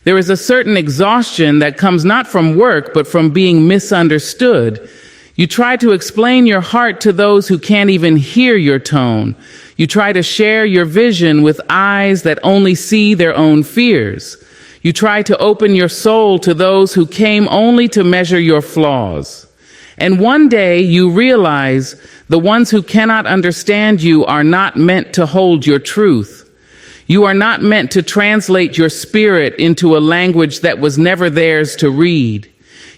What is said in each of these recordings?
There is a certain exhaustion that comes not from work, but from being misunderstood. You try to explain your heart to those who can't even hear your tone. You try to share your vision with eyes that only see their own fears. You try to open your soul to those who came only to measure your flaws. And one day you realize the ones who cannot understand you are not meant to hold your truth. You are not meant to translate your spirit into a language that was never theirs to read.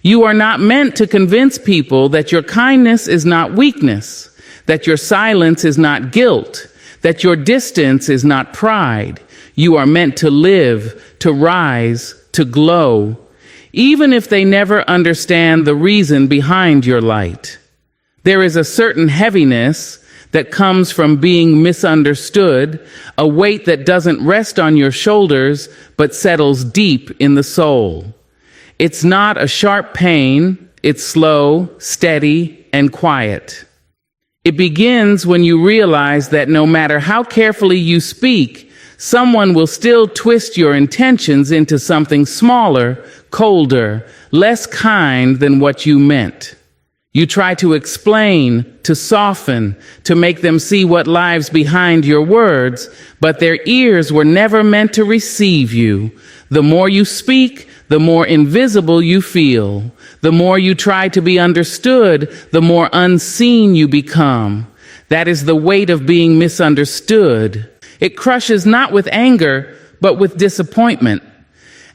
You are not meant to convince people that your kindness is not weakness, that your silence is not guilt, that your distance is not pride. You are meant to live, to rise, to glow, even if they never understand the reason behind your light. There is a certain heaviness that comes from being misunderstood, a weight that doesn't rest on your shoulders, but settles deep in the soul. It's not a sharp pain, it's slow, steady, and quiet. It begins when you realize that no matter how carefully you speak, someone will still twist your intentions into something smaller, colder, less kind than what you meant. You try to explain, to soften, to make them see what lies behind your words, but their ears were never meant to receive you. The more you speak, the more invisible you feel. The more you try to be understood, the more unseen you become. That is the weight of being misunderstood. It crushes not with anger, but with disappointment.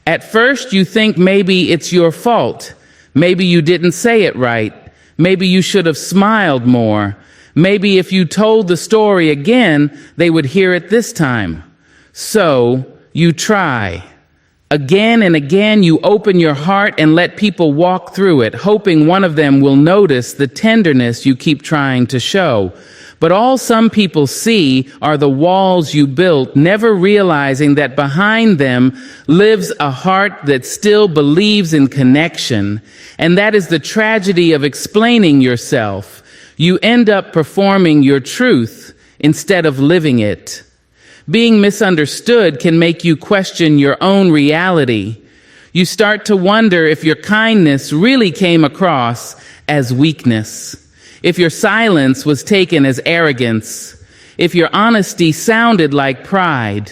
At first, you think maybe it's your fault. Maybe you didn't say it right. Maybe you should have smiled more. Maybe if you told the story again, they would hear it this time. So you try. Again and again, you open your heart and let people walk through it, hoping one of them will notice the tenderness you keep trying to show. But all some people see are the walls you built, never realizing that behind them lives a heart that still believes in connection. And that is the tragedy of explaining yourself. You end up performing your truth instead of living it. Being misunderstood can make you question your own reality. You start to wonder if your kindness really came across as weakness, if your silence was taken as arrogance, if your honesty sounded like pride.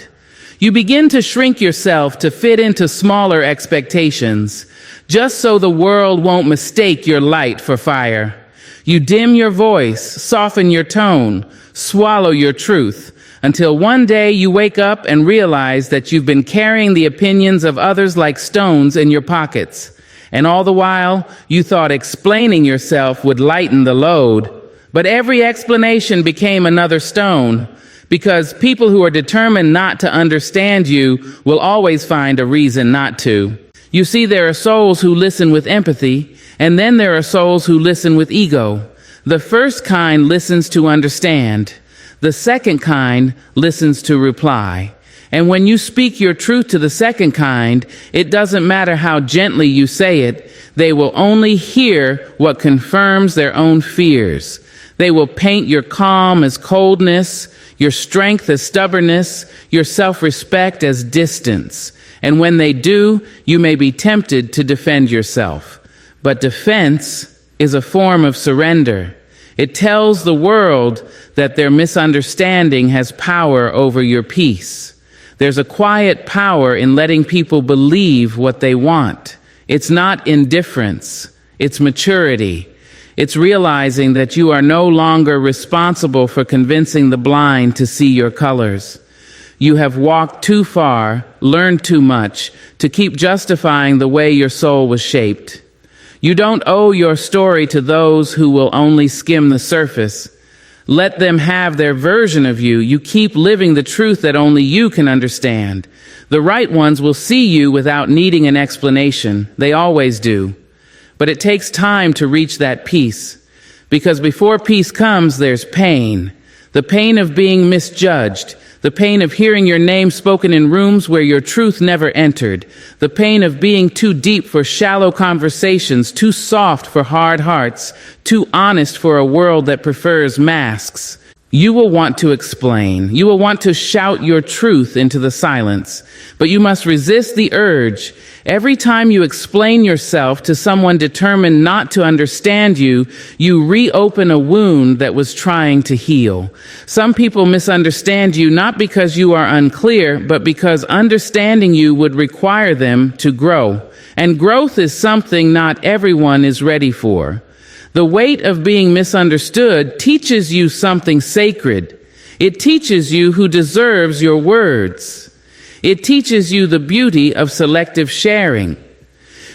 You begin to shrink yourself to fit into smaller expectations, just so the world won't mistake your light for fire. You dim your voice, soften your tone, swallow your truth, until one day you wake up and realize that you've been carrying the opinions of others like stones in your pockets. And all the while, you thought explaining yourself would lighten the load. But every explanation became another stone, because people who are determined not to understand you will always find a reason not to. You see, there are souls who listen with empathy, and then there are souls who listen with ego. The first kind listens to understand. The second kind listens to reply. And when you speak your truth to the second kind, it doesn't matter how gently you say it, they will only hear what confirms their own fears. They will paint your calm as coldness, your strength as stubbornness, your self-respect as distance. And when they do, you may be tempted to defend yourself. But defense is a form of surrender. It tells the world that their misunderstanding has power over your peace. There's a quiet power in letting people believe what they want. It's not indifference, it's maturity. It's realizing that you are no longer responsible for convincing the blind to see your colors. You have walked too far, learned too much, to keep justifying the way your soul was shaped. You don't owe your story to those who will only skim the surface. Let them have their version of you. You keep living the truth that only you can understand. The right ones will see you without needing an explanation. They always do. But it takes time to reach that peace, because before peace comes, there's pain. The pain of being misjudged, the pain of hearing your name spoken in rooms where your truth never entered, the pain of being too deep for shallow conversations, too soft for hard hearts, too honest for a world that prefers masks. You will want to explain. You will want to shout your truth into the silence, but you must resist the urge. Every time you explain yourself to someone determined not to understand you, you reopen a wound that was trying to heal. Some people misunderstand you not because you are unclear, but because understanding you would require them to grow. And growth is something not everyone is ready for. The weight of being misunderstood teaches you something sacred. It teaches you who deserves your words. It teaches you the beauty of selective sharing.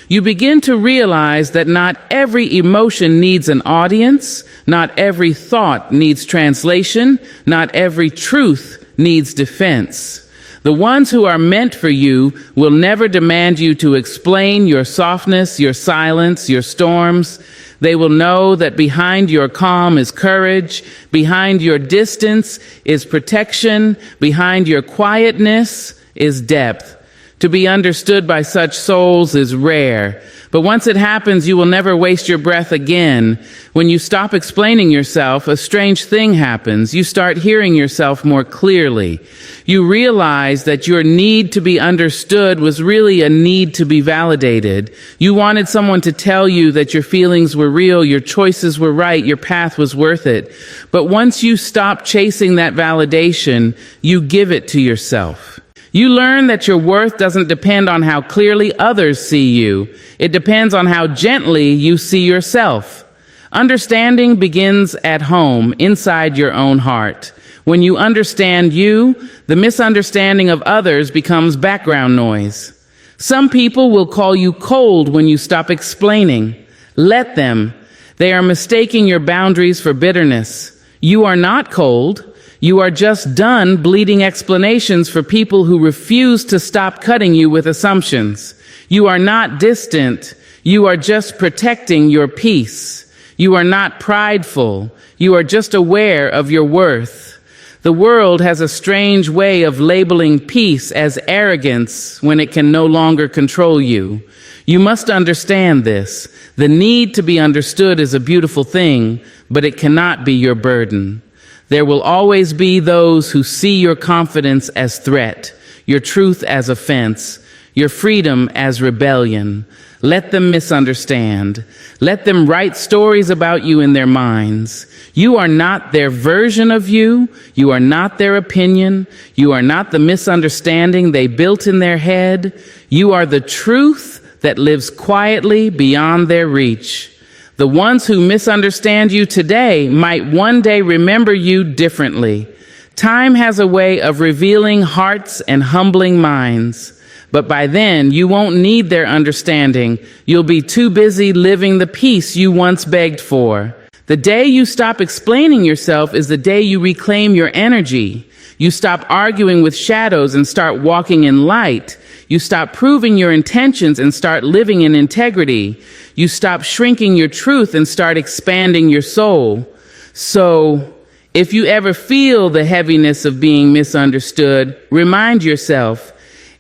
You begin to realize that not every emotion needs an audience, not every thought needs translation, not every truth needs defense. The ones who are meant for you will never demand you to explain your softness, your silence, your storms. They will know that behind your calm is courage, behind your distance is protection, behind your quietness is depth. To be understood by such souls is rare, but once it happens, you will never waste your breath again. When you stop explaining yourself, a strange thing happens. You start hearing yourself more clearly. You realize that your need to be understood was really a need to be validated. You wanted someone to tell you that your feelings were real, your choices were right, your path was worth it. But once you stop chasing that validation, you give it to yourself. You learn that your worth doesn't depend on how clearly others see you. It depends on how gently you see yourself. Understanding begins at home, inside your own heart. When you understand you, the misunderstanding of others becomes background noise. Some people will call you cold when you stop explaining. Let them. They are mistaking your boundaries for bitterness. You are not cold. You are just done bleeding explanations for people who refuse to stop cutting you with assumptions. You are not distant. You are just protecting your peace. You are not prideful. You are just aware of your worth. The world has a strange way of labeling peace as arrogance when it can no longer control you. You must understand this. The need to be understood is a beautiful thing, but it cannot be your burden. There will always be those who see your confidence as threat, your truth as offense, your freedom as rebellion. Let them misunderstand. Let them write stories about you in their minds. You are not their version of you. You are not their opinion. You are not the misunderstanding they built in their head. You are the truth that lives quietly beyond their reach. The ones who misunderstand you today might one day remember you differently. Time has a way of revealing hearts and humbling minds. But by then, you won't need their understanding. You'll be too busy living the peace you once begged for. The day you stop explaining yourself is the day you reclaim your energy. You stop arguing with shadows and start walking in light. You stop proving your intentions and start living in integrity. You stop shrinking your truth and start expanding your soul. So, if you ever feel the heaviness of being misunderstood, remind yourself,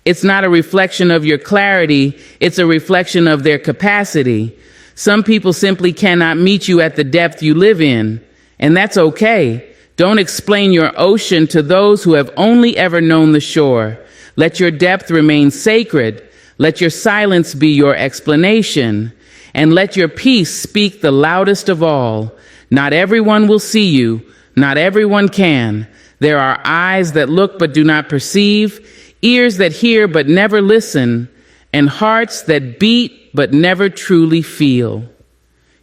it's not a reflection of your clarity, it's a reflection of their capacity. Some people simply cannot meet you at the depth you live in, and that's okay. Don't explain your ocean to those who have only ever known the shore. Let your depth remain sacred. Let your silence be your explanation. And let your peace speak the loudest of all. Not everyone will see you. Not everyone can. There are eyes that look but do not perceive, ears that hear but never listen, and hearts that beat but never truly feel.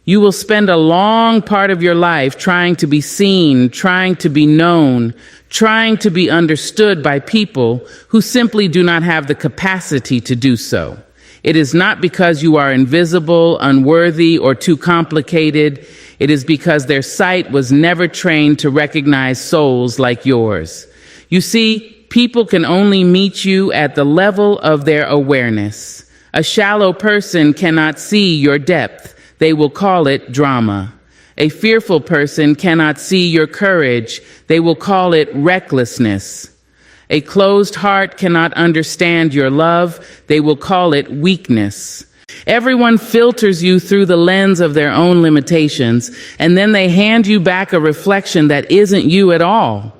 You will spend a long part of your life trying to be seen, trying to be known, trying to be understood by people who simply do not have the capacity to do so. It is not because you are invisible, unworthy, or too complicated. It is because their sight was never trained to recognize souls like yours. You see, people can only meet you at the level of their awareness. A shallow person cannot see your depth. They will call it drama. A fearful person cannot see your courage. They will call it recklessness. A closed heart cannot understand your love. They will call it weakness. Everyone filters you through the lens of their own limitations, and then they hand you back a reflection that isn't you at all.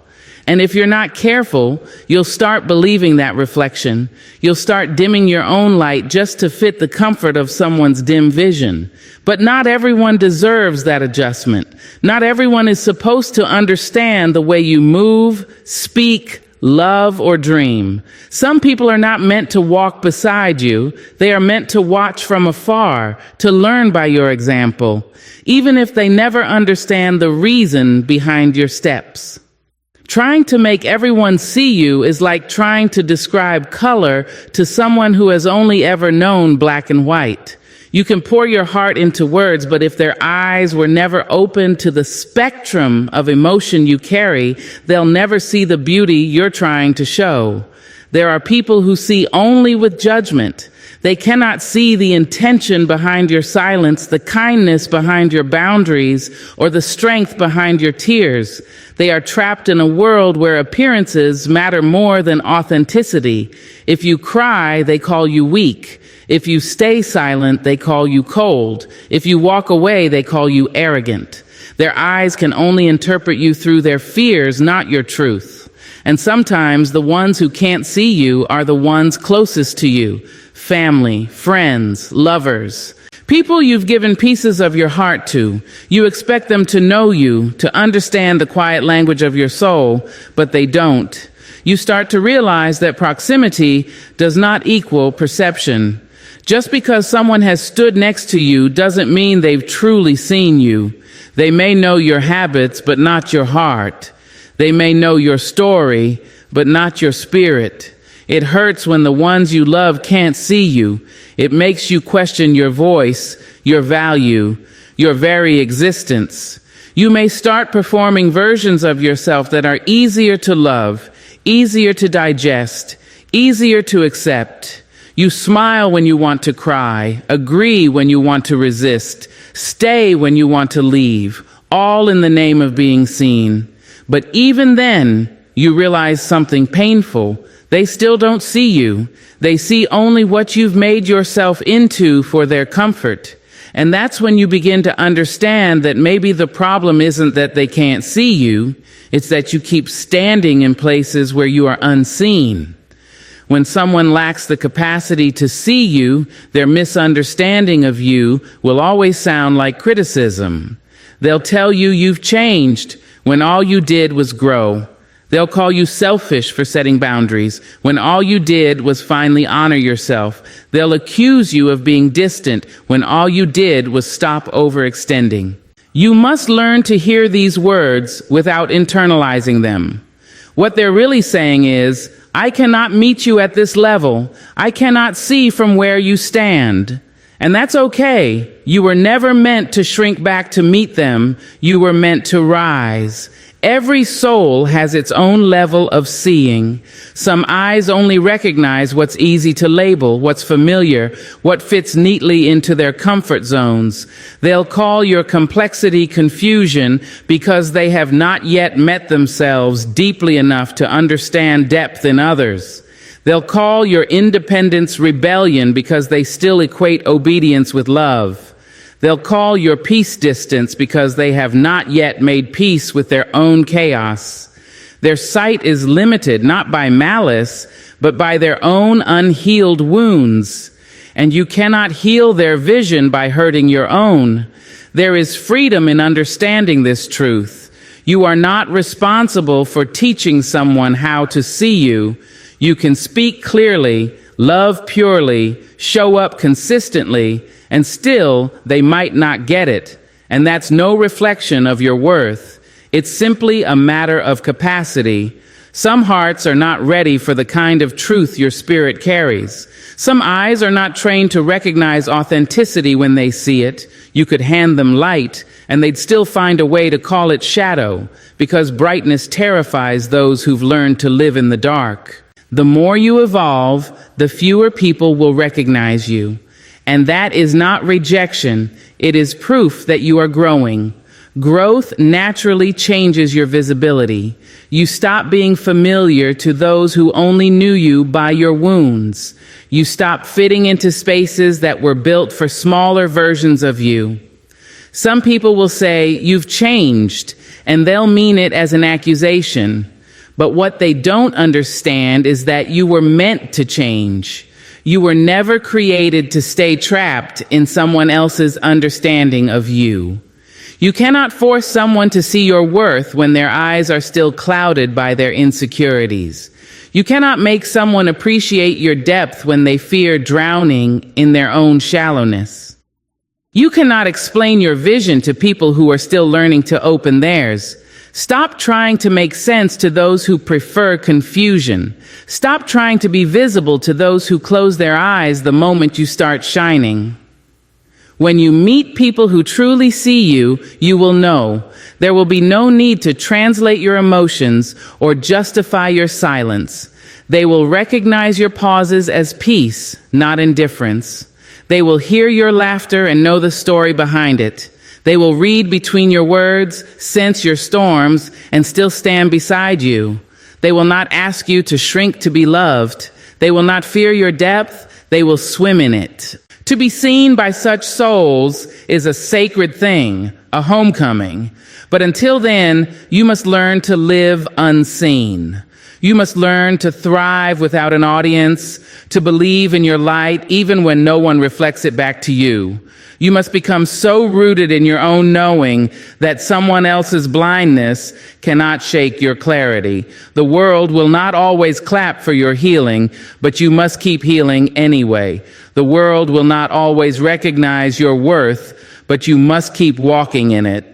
And if you're not careful, you'll start believing that reflection. You'll start dimming your own light just to fit the comfort of someone's dim vision. But not everyone deserves that adjustment. Not everyone is supposed to understand the way you move, speak, love, or dream. Some people are not meant to walk beside you. They are meant to watch from afar, to learn by your example, even if they never understand the reason behind your steps. Trying to make everyone see you is like trying to describe color to someone who has only ever known black and white. You can pour your heart into words, but if their eyes were never open to the spectrum of emotion you carry, they'll never see the beauty you're trying to show. There are people who see only with judgment. They cannot see the intention behind your silence, the kindness behind your boundaries, or the strength behind your tears. They are trapped in a world where appearances matter more than authenticity. If you cry, they call you weak. If you stay silent, they call you cold. If you walk away, they call you arrogant. Their eyes can only interpret you through their fears, not your truth. And sometimes the ones who can't see you are the ones closest to you. Family, friends, lovers. People you've given pieces of your heart to. You expect them to know you, to understand the quiet language of your soul, but they don't. You start to realize that proximity does not equal perception. Just because someone has stood next to you doesn't mean they've truly seen you. They may know your habits, but not your heart. They may know your story, but not your spirit. It hurts when the ones you love can't see you. It makes you question your voice, your value, your very existence. You may start performing versions of yourself that are easier to love, easier to digest, easier to accept. You smile when you want to cry, agree when you want to resist, stay when you want to leave, all in the name of being seen. But even then, you realize something painful. They still don't see you. They see only what you've made yourself into for their comfort. And that's when you begin to understand that maybe the problem isn't that they can't see you, it's that you keep standing in places where you are unseen. When someone lacks the capacity to see you, their misunderstanding of you will always sound like criticism. They'll tell you you've changed when all you did was grow. They'll call you selfish for setting boundaries when all you did was finally honor yourself. They'll accuse you of being distant when all you did was stop overextending. You must learn to hear these words without internalizing them. What they're really saying is, I cannot meet you at this level. I cannot see from where you stand. And that's okay. You were never meant to shrink back to meet them. You were meant to rise. Every soul has its own level of seeing. Some eyes only recognize what's easy to label, what's familiar, what fits neatly into their comfort zones. They'll call your complexity confusion because they have not yet met themselves deeply enough to understand depth in others. They'll call your independence rebellion because they still equate obedience with love. They'll call your peace distance because they have not yet made peace with their own chaos. Their sight is limited not by malice, but by their own unhealed wounds. And you cannot heal their vision by hurting your own. There is freedom in understanding this truth. You are not responsible for teaching someone how to see you. You can speak clearly, love purely, show up consistently, and still they might not get it. And that's no reflection of your worth. It's simply a matter of capacity. Some hearts are not ready for the kind of truth your spirit carries. Some eyes are not trained to recognize authenticity when they see it. You could hand them light, and they'd still find a way to call it shadow, because brightness terrifies those who've learned to live in the dark. The more you evolve, the fewer people will recognize you. And that is not rejection. It is proof that you are growing. Growth naturally changes your visibility. You stop being familiar to those who only knew you by your wounds. You stop fitting into spaces that were built for smaller versions of you. Some people will say, "You've changed," and they'll mean it as an accusation. But what they don't understand is that you were meant to change. You were never created to stay trapped in someone else's understanding of you. You cannot force someone to see your worth when their eyes are still clouded by their insecurities. You cannot make someone appreciate your depth when they fear drowning in their own shallowness. You cannot explain your vision to people who are still learning to open theirs. Stop trying to make sense to those who prefer confusion. Stop trying to be visible to those who close their eyes the moment you start shining. When you meet people who truly see you, you will know. There will be no need to translate your emotions or justify your silence. They will recognize your pauses as peace, not indifference. They will hear your laughter and know the story behind it. They will read between your words, sense your storms, and still stand beside you. They will not ask you to shrink to be loved. They will not fear your depth. They will swim in it. To be seen by such souls is a sacred thing, a homecoming. But until then, you must learn to live unseen. You must learn to thrive without an audience, to believe in your light even when no one reflects it back to you. You must become so rooted in your own knowing that someone else's blindness cannot shake your clarity. The world will not always clap for your healing, but you must keep healing anyway. The world will not always recognize your worth, but you must keep walking in it.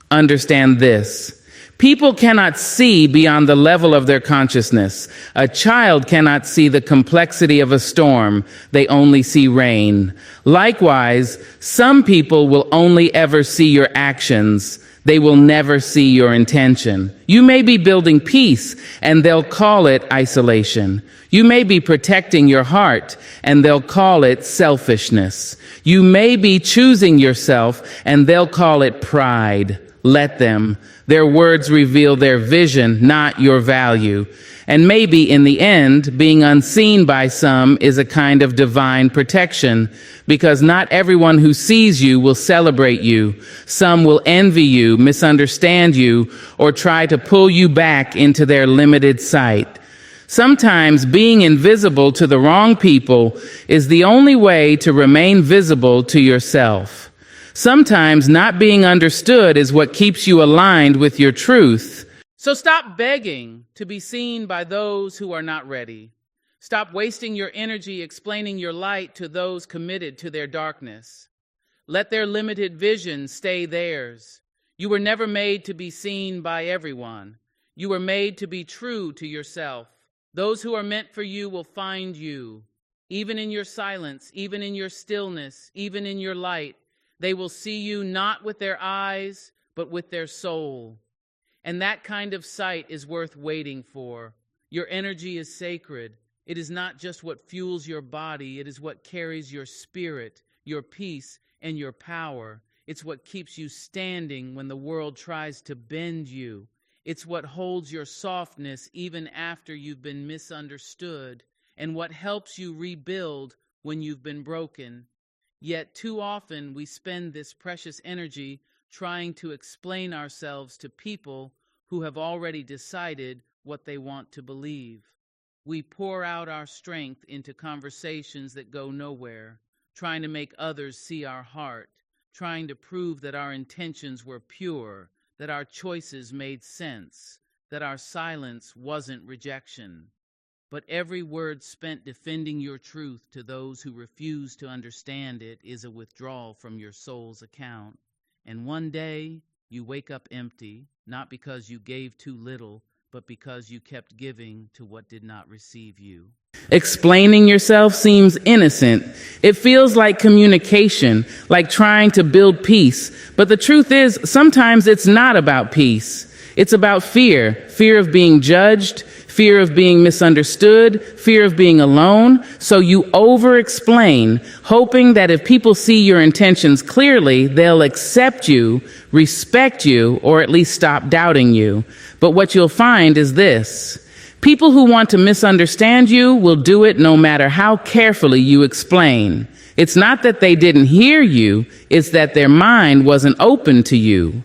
Understand this. People cannot see beyond the level of their consciousness. A child cannot see the complexity of a storm. They only see rain. Likewise, some people will only ever see your actions. They will never see your intention. You may be building peace, and they'll call it isolation. You may be protecting your heart, and they'll call it selfishness. You may be choosing yourself, and they'll call it pride. Let them. Their words reveal their vision, not your value. And maybe in the end, being unseen by some is a kind of divine protection, because not everyone who sees you will celebrate you. Some will envy you, misunderstand you, or try to pull you back into their limited sight. Sometimes being invisible to the wrong people is the only way to remain visible to yourself. Sometimes not being understood is what keeps you aligned with your truth. So stop begging to be seen by those who are not ready. Stop wasting your energy explaining your light to those committed to their darkness. Let their limited vision stay theirs. You were never made to be seen by everyone. You were made to be true to yourself. Those who are meant for you will find you. Even in your silence, even in your stillness, even in your light, they will see you not with their eyes, but with their soul. And that kind of sight is worth waiting for. Your energy is sacred. It is not just what fuels your body, it is what carries your spirit, your peace, and your power. It's what keeps you standing when the world tries to bend you. It's what holds your softness even after you've been misunderstood, and what helps you rebuild when you've been broken. Yet too often we spend this precious energy trying to explain ourselves to people who have already decided what they want to believe. We pour out our strength into conversations that go nowhere, trying to make others see our heart, trying to prove that our intentions were pure, that our choices made sense, that our silence wasn't rejection. But every word spent defending your truth to those who refuse to understand it is a withdrawal from your soul's account. And one day, you wake up empty, not because you gave too little, but because you kept giving to what did not receive you. Explaining yourself seems innocent. It feels like communication, like trying to build peace. But the truth is, sometimes it's not about peace. It's about fear of being judged, fear of being misunderstood, fear of being alone. So you over-explain, hoping that if people see your intentions clearly, they'll accept you, respect you, or at least stop doubting you. But what you'll find is this. People who want to misunderstand you will do it no matter how carefully you explain. It's not that they didn't hear you, it's that their mind wasn't open to you.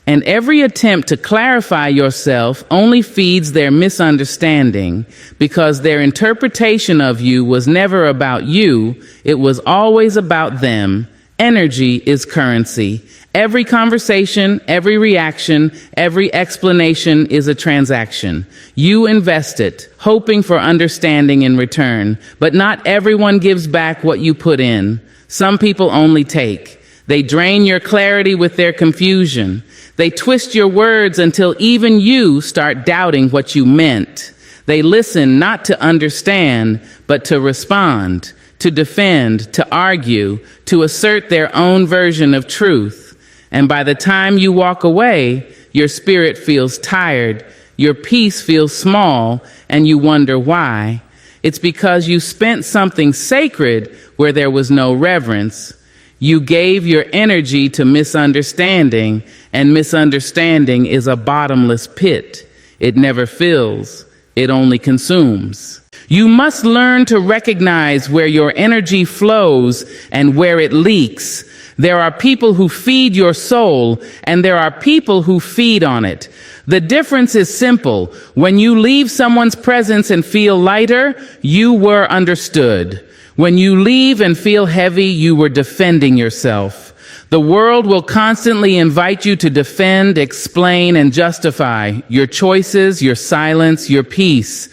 And every attempt to clarify yourself only feeds their misunderstanding, because their interpretation of you was never about you, it was always about them. Energy is currency. Every conversation, every reaction, every explanation is a transaction. You invest it, hoping for understanding in return, but not everyone gives back what you put in. Some people only take. They drain your clarity with their confusion. They twist your words until even you start doubting what you meant. They listen not to understand, but to respond, to defend, to argue, to assert their own version of truth. And by the time you walk away, your spirit feels tired, your peace feels small, and you wonder why. It's because you spent something sacred where there was no reverence. You gave your energy to misunderstanding, and misunderstanding is a bottomless pit. It never fills, it only consumes. You must learn to recognize where your energy flows and where it leaks. There are people who feed your soul, and there are people who feed on it. The difference is simple. When you leave someone's presence and feel lighter, you were understood. When you leave and feel heavy, you were defending yourself. The world will constantly invite you to defend, explain, and justify your choices, your silence, your peace.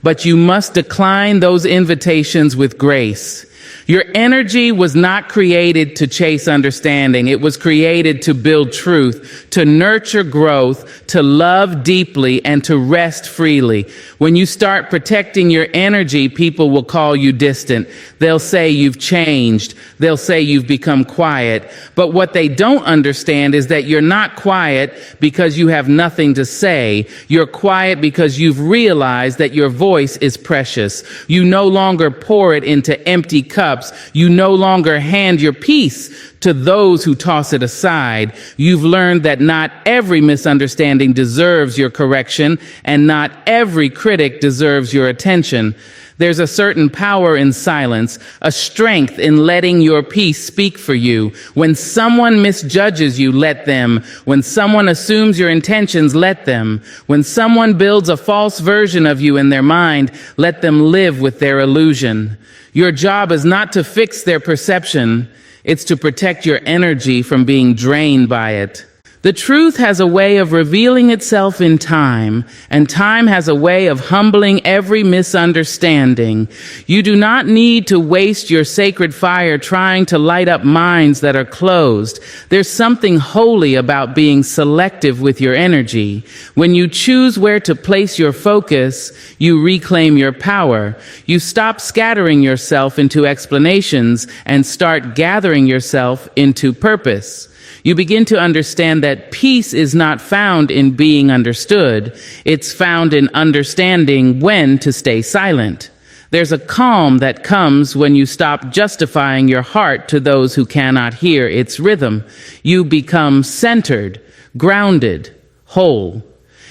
But you must decline those invitations with grace. Your energy was not created to chase understanding. It was created to build truth, to nurture growth, to love deeply, and to rest freely. When you start protecting your energy, people will call you distant. They'll say you've changed. They'll say you've become quiet. But what they don't understand is that you're not quiet because you have nothing to say. You're quiet because you've realized that your voice is precious. You no longer pour it into empty cups. You no longer hand your peace to those who toss it aside. You've learned that not every misunderstanding deserves your correction, and not every critic deserves your attention. There's a certain power in silence, a strength in letting your peace speak for you. When someone misjudges you, let them. When someone assumes your intentions, let them. When someone builds a false version of you in their mind, let them live with their illusion. Your job is not to fix their perception, it's to protect your energy from being drained by it. The truth has a way of revealing itself in time, and time has a way of humbling every misunderstanding. You do not need to waste your sacred fire trying to light up minds that are closed. There's something holy about being selective with your energy. When you choose where to place your focus, you reclaim your power. You stop scattering yourself into explanations and start gathering yourself into purpose. You begin to understand that peace is not found in being understood. It's found in understanding when to stay silent. There's a calm that comes when you stop justifying your heart to those who cannot hear its rhythm. You become centered, grounded, whole.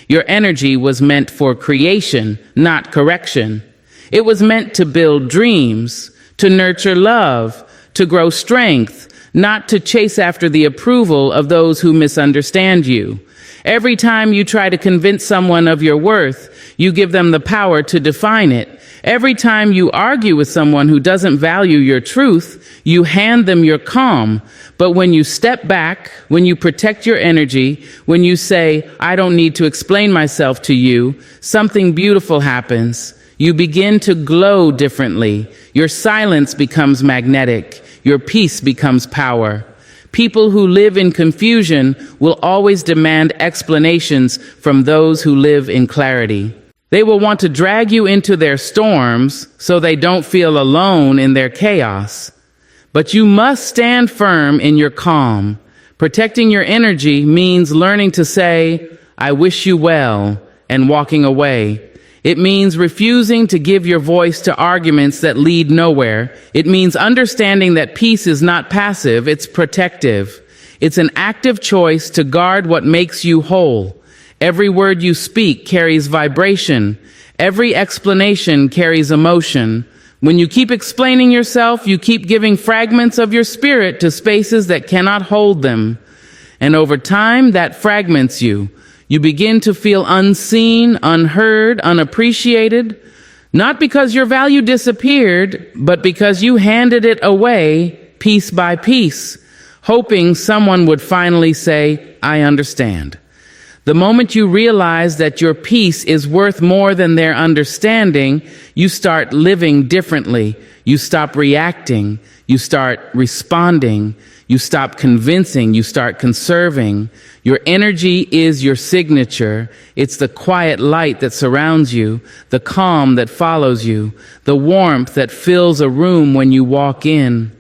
Your energy was meant for creation, not correction. It was meant to build dreams, to nurture love, to grow strength, not to chase after the approval of those who misunderstand you. Every time you try to convince someone of your worth, you give them the power to define it. Every time you argue with someone who doesn't value your truth, you hand them your calm. But when you step back, when you protect your energy, when you say, I don't need to explain myself to you, something beautiful happens. You begin to glow differently. Your silence becomes magnetic. Your peace becomes power. People who live in confusion will always demand explanations from those who live in clarity. They will want to drag you into their storms so they don't feel alone in their chaos. But you must stand firm in your calm. Protecting your energy means learning to say, I wish you well, and walking away. It means refusing to give your voice to arguments that lead nowhere. It means understanding that peace is not passive, it's protective. It's an active choice to guard what makes you whole. Every word you speak carries vibration. Every explanation carries emotion. When you keep explaining yourself, you keep giving fragments of your spirit to spaces that cannot hold them. And over time, that fragments you. You begin to feel unseen, unheard, unappreciated, not because your value disappeared, but because you handed it away piece by piece, hoping someone would finally say, "I understand." The moment you realize that your peace is worth more than their understanding, you start living differently. You stop reacting. You start responding. You stop convincing. You start conserving. Your energy is your signature. It's the quiet light that surrounds you, the calm that follows you, the warmth that fills a room when you walk in.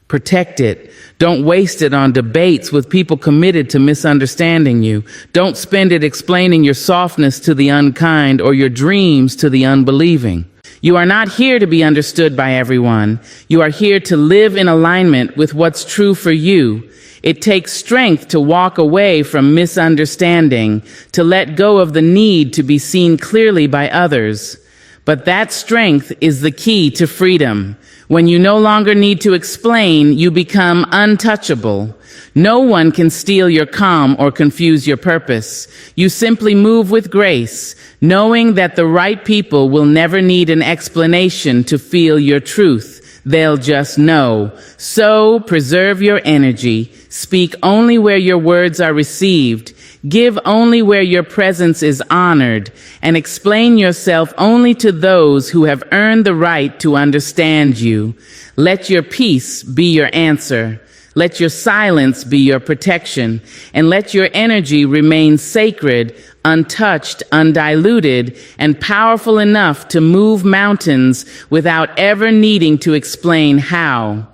Protect it. Don't waste it on debates with people committed to misunderstanding you. Don't spend it explaining your softness to the unkind or your dreams to the unbelieving. You are not here to be understood by everyone. You are here to live in alignment with what's true for you. It takes strength to walk away from misunderstanding, to let go of the need to be seen clearly by others. But that strength is the key to freedom. When you no longer need to explain, you become untouchable. No one can steal your calm or confuse your purpose. You simply move with grace, knowing that the right people will never need an explanation to feel your truth. They'll just know. So preserve your energy. Speak only where your words are received. Give only where your presence is honored, and explain yourself only to those who have earned the right to understand you. Let your peace be your answer. Let your silence be your protection, and let your energy remain sacred, untouched, undiluted, and powerful enough to move mountains without ever needing to explain how.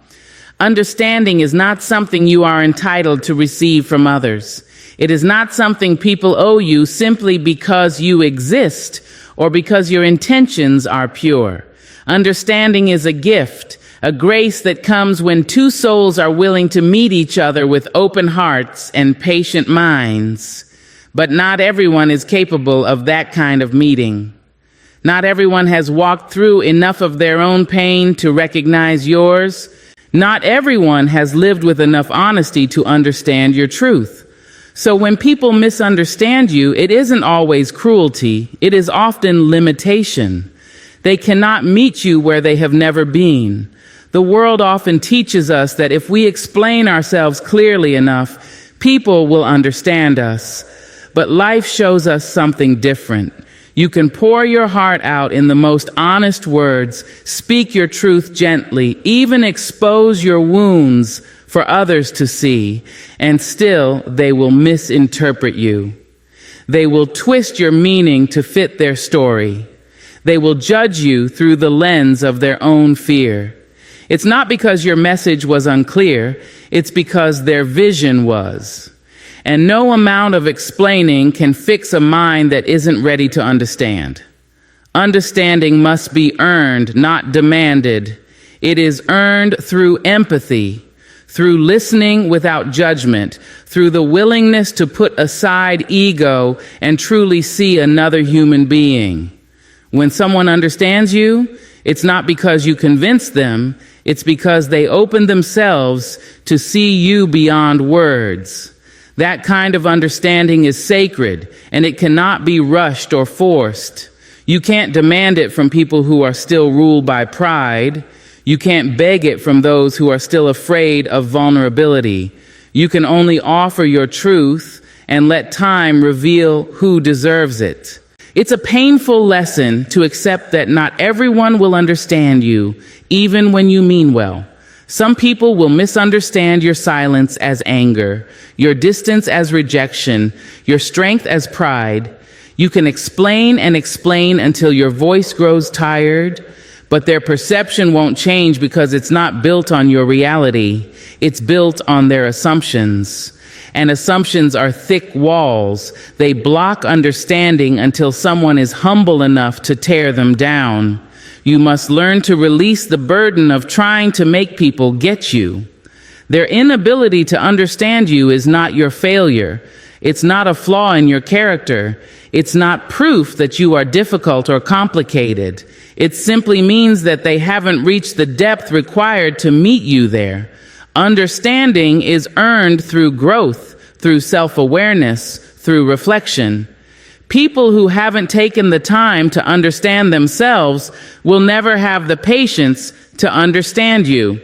Understanding is not something you are entitled to receive from others. It is not something people owe you simply because you exist or because your intentions are pure. Understanding is a gift, a grace that comes when two souls are willing to meet each other with open hearts and patient minds. But not everyone is capable of that kind of meeting. Not everyone has walked through enough of their own pain to recognize yours. Not everyone has lived with enough honesty to understand your truth. So when people misunderstand you, it isn't always cruelty. It is often limitation. They cannot meet you where they have never been. The world often teaches us that if we explain ourselves clearly enough, people will understand us. But life shows us something different. You can pour your heart out in the most honest words, speak your truth gently, even expose your wounds for others to see, and still they will misinterpret you. They will twist your meaning to fit their story. They will judge you through the lens of their own fear. It's not because your message was unclear, it's because their vision was. And no amount of explaining can fix a mind that isn't ready to understand. Understanding must be earned, not demanded. It is earned through empathy, through listening without judgment, through the willingness to put aside ego and truly see another human being. When someone understands you, it's not because you convince them, it's because they open themselves to see you beyond words. That kind of understanding is sacred, and it cannot be rushed or forced. You can't demand it from people who are still ruled by pride. You can't beg it from those who are still afraid of vulnerability. You can only offer your truth and let time reveal who deserves it. It's a painful lesson to accept that not everyone will understand you, even when you mean well. Some people will misunderstand your silence as anger, your distance as rejection, your strength as pride. You can explain and explain until your voice grows tired, but their perception won't change because it's not built on your reality. It's built on their assumptions. and assumptions are thick walls. They block understanding until someone is humble enough to tear them down. You must learn to release the burden of trying to make people get you. Their inability to understand you is not your failure. It's not a flaw in your character. It's not proof that you are difficult or complicated. It simply means that they haven't reached the depth required to meet you there. Understanding is earned through growth, through self-awareness, through reflection. People who haven't taken the time to understand themselves will never have the patience to understand you.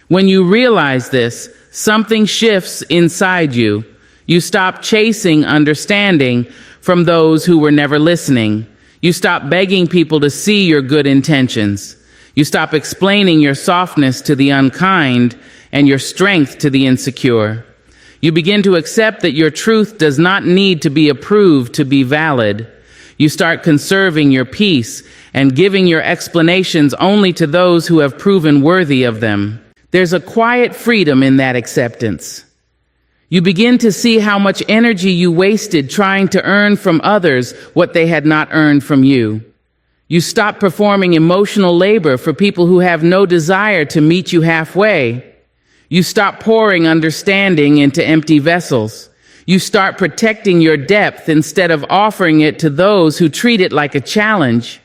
When you realize this, something shifts inside you. You stop chasing understanding from those who were never listening. You stop begging people to see your good intentions. You stop explaining your softness to the unkind and your strength to the insecure. You begin to accept that your truth does not need to be approved to be valid. You start conserving your peace and giving your explanations only to those who have proven worthy of them. There's a quiet freedom in that acceptance. You begin to see how much energy you wasted trying to earn from others what they had not earned from you. You stop performing emotional labor for people who have no desire to meet you halfway. You stop pouring understanding into empty vessels. You start protecting your depth instead of offering it to those who treat it like a challenge.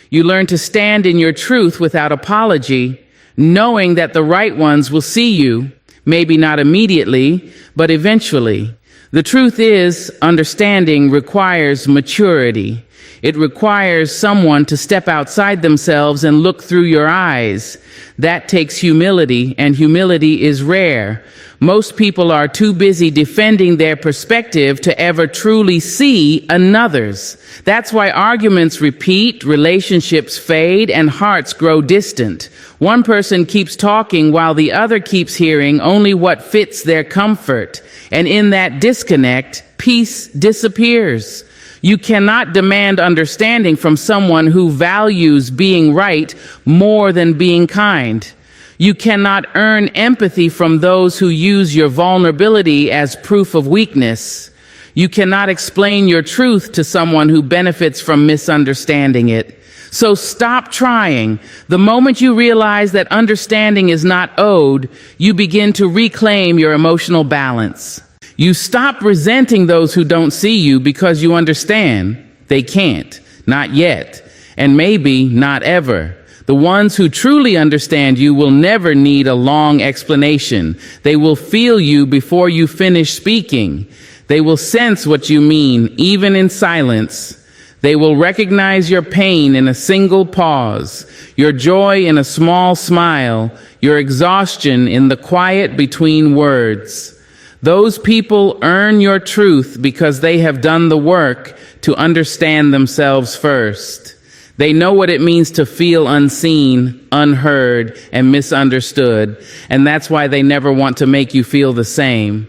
You learn to stand in your truth without apology, knowing that the right ones will see you, maybe not immediately, but eventually. The truth is, understanding requires maturity. It requires someone to step outside themselves and look through your eyes. That takes humility, and humility is rare. Most people are too busy defending their perspective to ever truly see another's. That's why arguments repeat, relationships fade, and hearts grow distant. One person keeps talking while the other keeps hearing only what fits their comfort. And in that disconnect, peace disappears. You cannot demand understanding from someone who values being right more than being kind. You cannot earn empathy from those who use your vulnerability as proof of weakness. You cannot explain your truth to someone who benefits from misunderstanding it. So stop trying. The moment you realize that understanding is not owed, you begin to reclaim your emotional balance. You stop resenting those who don't see you because you understand they can't, not yet, and maybe not ever. The ones who truly understand you will never need a long explanation. They will feel you before you finish speaking. They will sense what you mean, even in silence. They will recognize your pain in a single pause, your joy in a small smile, your exhaustion in the quiet between words. Those people earn your truth because they have done the work to understand themselves first. They know what it means to feel unseen, unheard, and misunderstood, and that's why they never want to make you feel the same.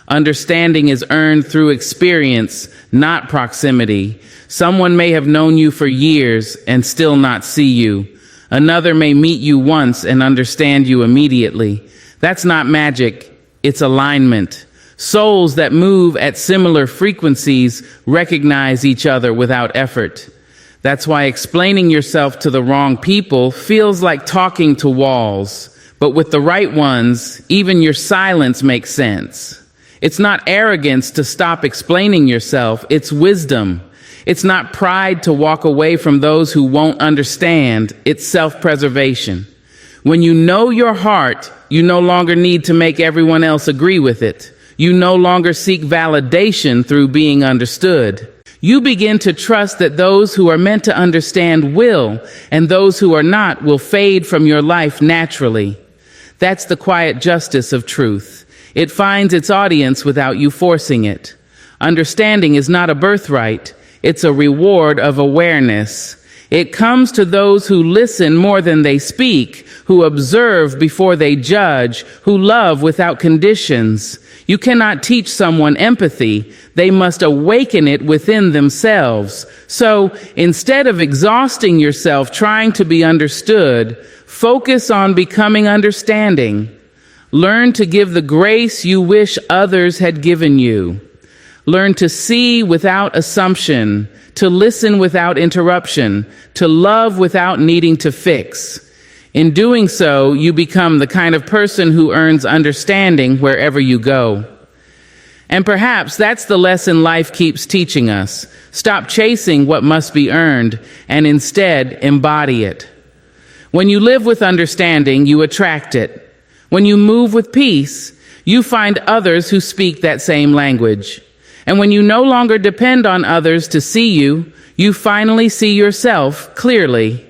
Understanding is earned through experience, not proximity. Someone may have known you for years and still not see you. Another may meet you once and understand you immediately. That's not magic. It's alignment. Souls that move at similar frequencies recognize each other without effort. That's why explaining yourself to the wrong people feels like talking to walls. But with the right ones, even your silence makes sense. It's not arrogance to stop explaining yourself. It's wisdom. It's not pride to walk away from those who won't understand. It's self-preservation. When you know your heart, you no longer need to make everyone else agree with it. You no longer seek validation through being understood. You begin to trust that those who are meant to understand will, and those who are not will fade from your life naturally. That's the quiet justice of truth. It finds its audience without you forcing it. Understanding is not a birthright. It's a reward of awareness. It comes to those who listen more than they speak, who observe before they judge, who love without conditions. You cannot teach someone empathy. They must awaken it within themselves. So instead of exhausting yourself trying to be understood, focus on becoming understanding. Learn to give the grace you wish others had given you. Learn to see without assumption, to listen without interruption, to love without needing to fix. In doing so, you become the kind of person who earns understanding wherever you go. And perhaps that's the lesson life keeps teaching us. Stop chasing what must be earned and instead embody it. When you live with understanding, you attract it. When you move with peace, you find others who speak that same language. And when you no longer depend on others to see you, you finally see yourself clearly.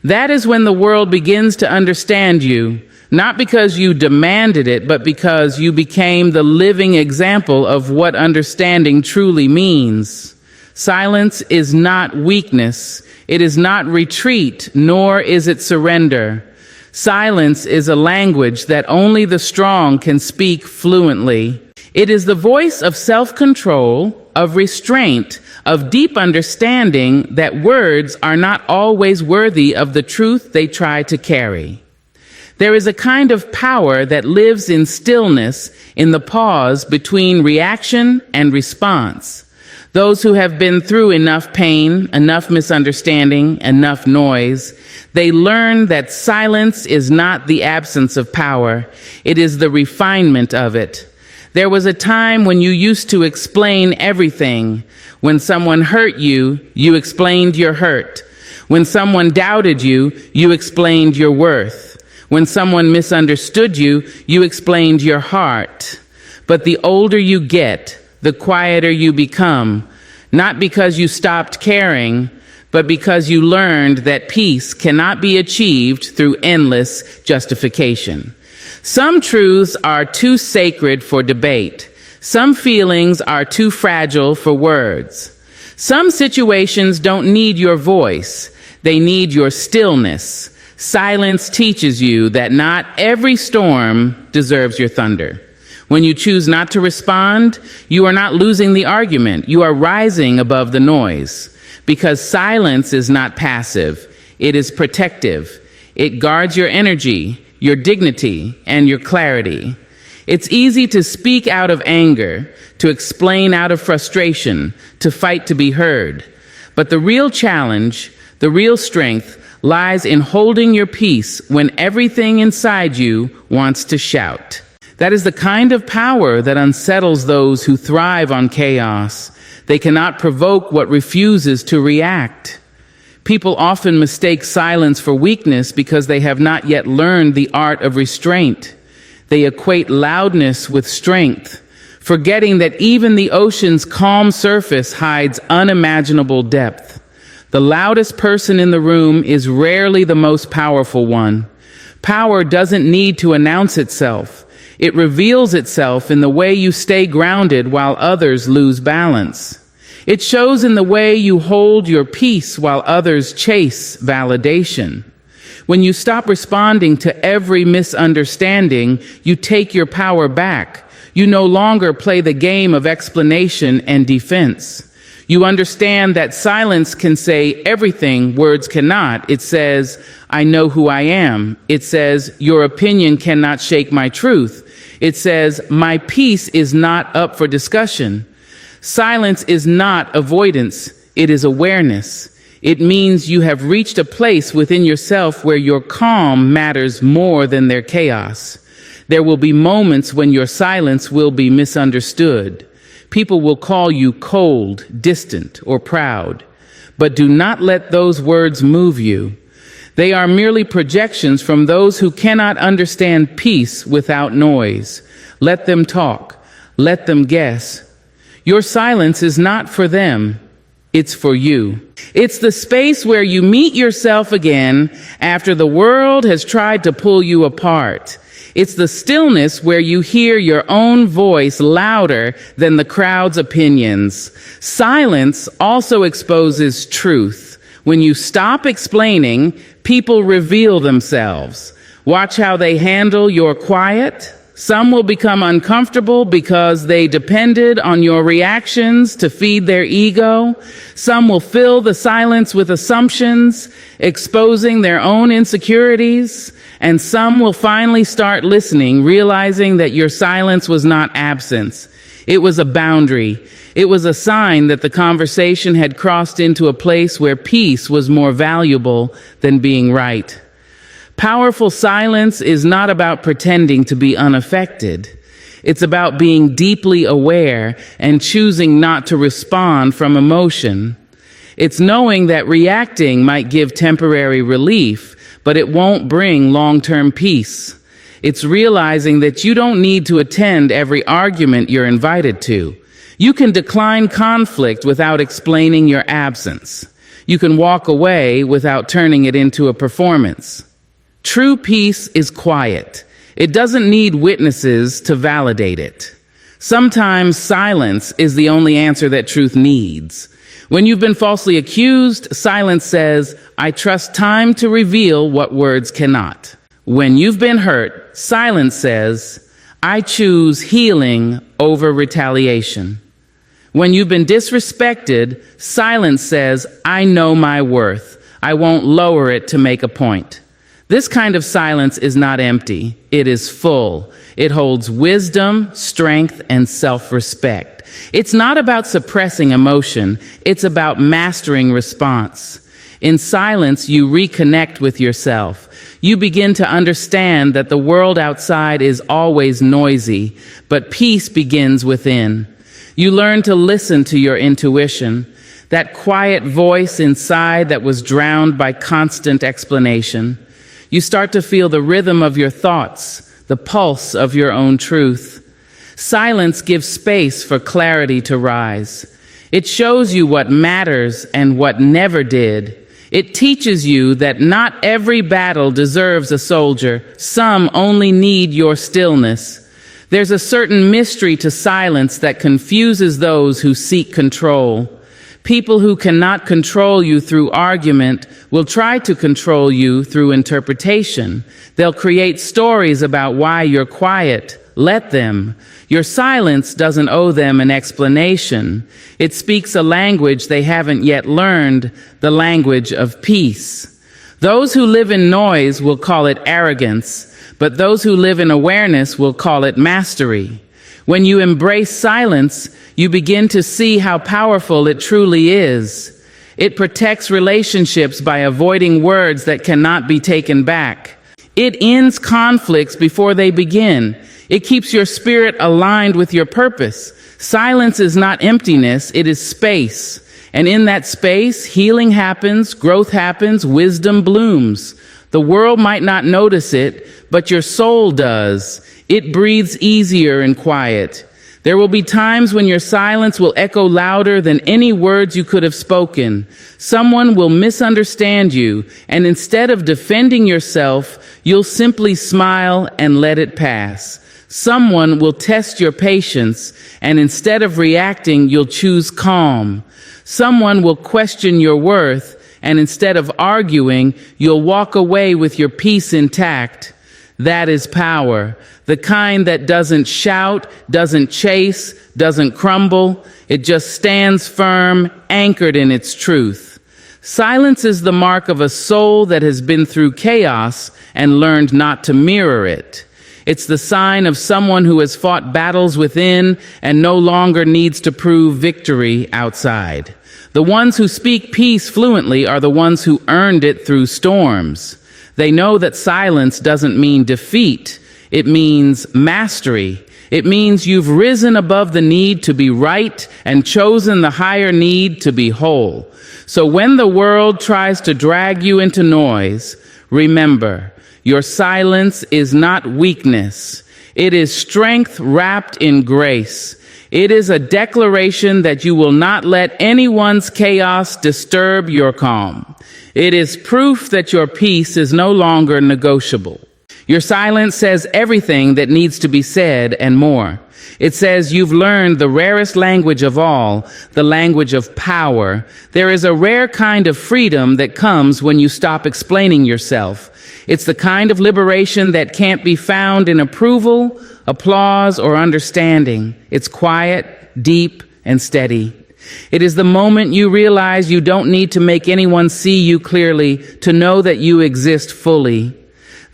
That is when the world begins to understand you, not because you demanded it, but because you became the living example of what understanding truly means. Silence is not weakness. It is not retreat, nor is it surrender. Silence is a language that only the strong can speak fluently. It is the voice of self-control, of restraint, of deep understanding that words are not always worthy of the truth they try to carry. There is a kind of power that lives in stillness, in the pause between reaction and response. Those who have been through enough pain, enough misunderstanding, enough noise, they learn that silence is not the absence of power. It is the refinement of it. There was a time when you used to explain everything. When someone hurt you, you explained your hurt. When someone doubted you, you explained your worth. When someone misunderstood you, you explained your heart. But the older you get, the quieter you become, not because you stopped caring, but because you learned that peace cannot be achieved through endless justification. Some truths are too sacred for debate. Some feelings are too fragile for words. Some situations don't need your voice. They need your stillness. Silence teaches you that not every storm deserves your thunder. When you choose not to respond, you are not losing the argument. You are rising above the noise. Because silence is not passive. It is protective. It guards your energy, your dignity, and your clarity. It's easy to speak out of anger, to explain out of frustration, to fight to be heard. But the real challenge, the real strength, lies in holding your peace when everything inside you wants to shout. That is the kind of power that unsettles those who thrive on chaos. They cannot provoke what refuses to react. People often mistake silence for weakness because they have not yet learned the art of restraint. They equate loudness with strength, forgetting that even the ocean's calm surface hides unimaginable depth. The loudest person in the room is rarely the most powerful one. Power doesn't need to announce itself. It reveals itself in the way you stay grounded while others lose balance. It shows in the way you hold your peace while others chase validation. When you stop responding to every misunderstanding, you take your power back. You no longer play the game of explanation and defense. You understand that silence can say everything words cannot. It says, I know who I am. It says, your opinion cannot shake my truth. It says, my peace is not up for discussion. Silence is not avoidance. It is awareness. It means you have reached a place within yourself where your calm matters more than their chaos. There will be moments when your silence will be misunderstood. People will call you cold, distant, or proud. But do not let those words move you. They are merely projections from those who cannot understand peace without noise. Let them talk. Let them guess. Your silence is not for them. It's for you. It's the space where you meet yourself again after the world has tried to pull you apart. It's the stillness where you hear your own voice louder than the crowd's opinions. Silence also exposes truth. When you stop explaining, people reveal themselves. Watch how they handle your quiet. Some will become uncomfortable because they depended on your reactions to feed their ego. Some will fill the silence with assumptions, exposing their own insecurities. And some will finally start listening, realizing that your silence was not absence. It was a boundary. It was a sign that the conversation had crossed into a place where peace was more valuable than being right. Powerful silence is not about pretending to be unaffected. It's about being deeply aware and choosing not to respond from emotion. It's knowing that reacting might give temporary relief, but it won't bring long-term peace. It's realizing that you don't need to attend every argument you're invited to. You can decline conflict without explaining your absence. You can walk away without turning it into a performance. True peace is quiet. It doesn't need witnesses to validate it. Sometimes silence is the only answer that truth needs. When you've been falsely accused, silence says, "I trust time to reveal what words cannot." When you've been hurt, silence says, "I choose healing over retaliation." When you've been disrespected, silence says, "I know my worth. I won't lower it to make a point." This kind of silence is not empty. It is full. It holds wisdom, strength, and self-respect. It's not about suppressing emotion. It's about mastering response. In silence, you reconnect with yourself. You begin to understand that the world outside is always noisy, but peace begins within. You learn to listen to your intuition, that quiet voice inside that was drowned by constant explanation. You start to feel the rhythm of your thoughts, the pulse of your own truth. Silence gives space for clarity to rise. It shows you what matters and what never did. It teaches you that not every battle deserves a soldier. Some only need your stillness. There's a certain mystery to silence that confuses those who seek control. People who cannot control you through argument will try to control you through interpretation. They'll create stories about why you're quiet. Let them. Your silence doesn't owe them an explanation. It speaks a language they haven't yet learned, the language of peace. Those who live in noise will call it arrogance, but those who live in awareness will call it mastery. When you embrace silence, you begin to see how powerful it truly is. It protects relationships by avoiding words that cannot be taken back. It ends conflicts before they begin. It keeps your spirit aligned with your purpose. Silence is not emptiness, it is space. And in that space, healing happens, growth happens, wisdom blooms. The world might not notice it, but your soul does. It breathes easier in quiet. There will be times when your silence will echo louder than any words you could have spoken. Someone will misunderstand you, and instead of defending yourself, you'll simply smile and let it pass. Someone will test your patience, and instead of reacting, you'll choose calm. Someone will question your worth, and instead of arguing, you'll walk away with your peace intact. That is power, the kind that doesn't shout, doesn't chase, doesn't crumble. It just stands firm, anchored in its truth. Silence is the mark of a soul that has been through chaos and learned not to mirror it. It's the sign of someone who has fought battles within and no longer needs to prove victory outside. The ones who speak peace fluently are the ones who earned it through storms. They know that silence doesn't mean defeat. It means mastery. It means you've risen above the need to be right and chosen the higher need to be whole. So when the world tries to drag you into noise, remember, your silence is not weakness. It is strength wrapped in grace. It is a declaration that you will not let anyone's chaos disturb your calm. It is proof that your peace is no longer negotiable. Your silence says everything that needs to be said and more. It says you've learned the rarest language of all, the language of power. There is a rare kind of freedom that comes when you stop explaining yourself. It's the kind of liberation that can't be found in approval, applause, or understanding. It's quiet, deep, and steady. It is the moment you realize you don't need to make anyone see you clearly to know that you exist fully.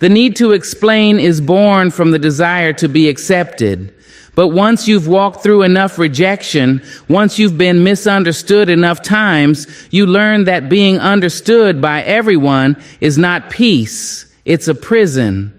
The need to explain is born from the desire to be accepted. But once you've walked through enough rejection, once you've been misunderstood enough times, you learn that being understood by everyone is not peace, it's a prison.